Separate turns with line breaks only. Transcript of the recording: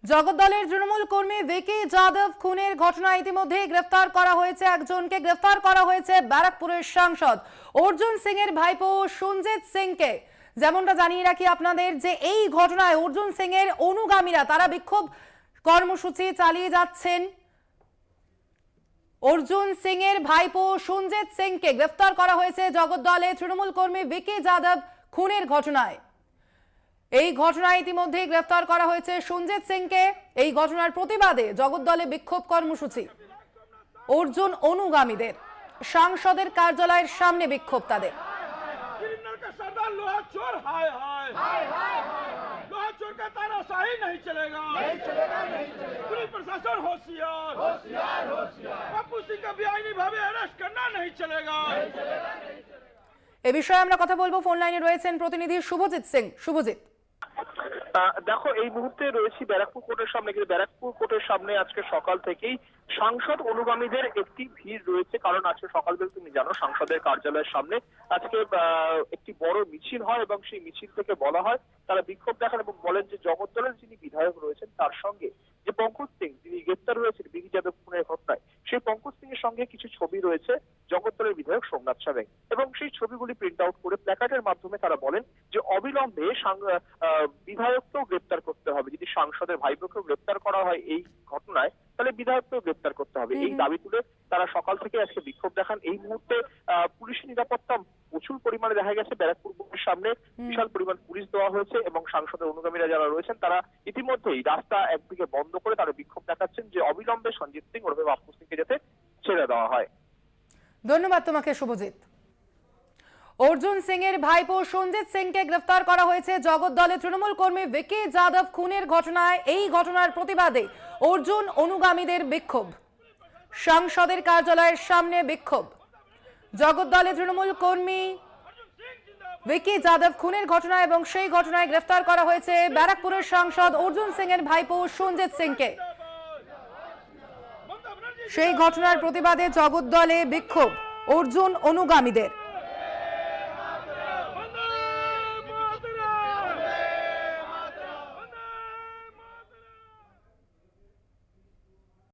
জগদ্দলের তৃণমূল কর্মী ভিকি যাদব খুনের ঘটনায় ইতিমধ্যে গ্রেফতার করা হয়েছে একজনকে। গ্রেফতার করা হয়েছে ব্যারাকপুরের সাংসদ অর্জুন সিং এর ভাইপো সঞ্জিত সিংকে। যেমনটা জানিয়ে রাখি আপনাদের যে এই ঘটনায় অর্জুন সিং এর অনুগামীরা তারা বিক্ষোভ কর্মসূচি চালিয়ে যাচ্ছেন। অর্জুন সিং এর ভাইপো সঞ্জিত সিংকে গ্রেফতার করা হয়েছে জগদ্দলে তৃণমূল কর্মী ভিকি যাদব খুনের ঘটনায়। এই ঘটনায় ইতিমধ্যে গ্রেফতার করা হয়েছে সঞ্জিত সিংকে। এই ঘটনার প্রতিবাদে জগদ্দলে বিক্ষোভ কর্মসূচি অর্জুন অনুগামীদের। সাংসদের কার্যালয়ের সামনে বিক্ষোভ তাদের। এ বিষয়ে আমরা কথা বলবো। ফোন লাইনে রয়েছেন প্রতিনিধি শুভজিৎ সিং। শুভজিৎ,
দেখো এই মুহূর্তে রয়েছি ব্যারাকপুর কোর্টের সামনে। কিন্তু ব্যারাকপুর কোর্টের সামনে আজকে সকাল থেকেই সাংসদ অনুগামীদের একটি ভিড় রয়েছে, কারণ আজকে সকাল থেকে তুমি জানো সংসদের কার্যালয়ের সামনে আজকে একটি বড় মিছিল হয় এবং সেই মিছিল থেকে বলা হয় তারা বিক্ষোভ দেখান এবং বলেন যে জগদ্দলের যিনি বিধায়ক রয়েছেন তার সঙ্গে যে পঙ্কজ সিং যিনি গ্রেপ্তার হয়েছেন ভিকি যাদব খুনের ঘটনায়, সেই পঙ্কজ সিং এর সঙ্গে কিছু ছবি রয়েছে জগদ্দলের বিধায়ক সোমনাথ সাবেং, এবং সেই ছবিগুলি প্রিন্ট আউট করে প্ল্যাকার্ডের মাধ্যমে তারা বলেন যে অবিলম্বে বিধায়ককেও গ্রেপ্তার করতে হবে। যদি সাংসদের ভাইপোকেও গ্রেপ্তার করা হয় এই ঘটনায়, তাহলে বিধায়ককেও গ্রেপ্তার করতে হবে। এই দাবি তুলে তারা সকাল থেকে আজকে বিক্ষোভ দেখান। এই মুহূর্তে পুলিশের নিরাপত্তা প্রচুর পরিমাণে দেখা গেছে। ব্যারাকপুর কোর্টের সামনে বিশাল পরিমাণ পুলিশ দেওয়া হয়েছে এবং সাংসদের অনুগামীরা যারা রয়েছেন তারা ইতিমধ্যেই রাস্তা একদিকে বন্ধ করে তারা বিক্ষোভ দেখাচ্ছেন যে অবিলম্বে সঞ্জিত সিং ওরফে বাপ্পু সিংকে যাতে ছেড়ে দেওয়া হয়।
ধন্যবাদ তোমাকে শুভজিৎ। অর্জুন সিং এর ভাইপো সঞ্জিত সিংকে গ্রেফতার করা হয়েছে জগদ্দলে তৃণমূল কর্মী ভিকি যাদব খুনের ঘটনায়। এই ঘটনার প্রতিবাদে অর্জুন অনুগামীদের বিক্ষোভ। সাংসদের কার্যালয়ের সামনে বিক্ষোভ। জগদ্দলে তৃণমূল কর্মী ভিকি যাদব খুনের ঘটনা এবং সেই ঘটনায় গ্রেফতার করা হয়েছে ব্যারাকপুরের সাংসদ অর্জুন সিং এর ভাইপো সঞ্জিত সিংকে। সেই ঘটনার প্রতিবাদে জগদ্দলে বিক্ষোভ অর্জুন অনুগামীদের।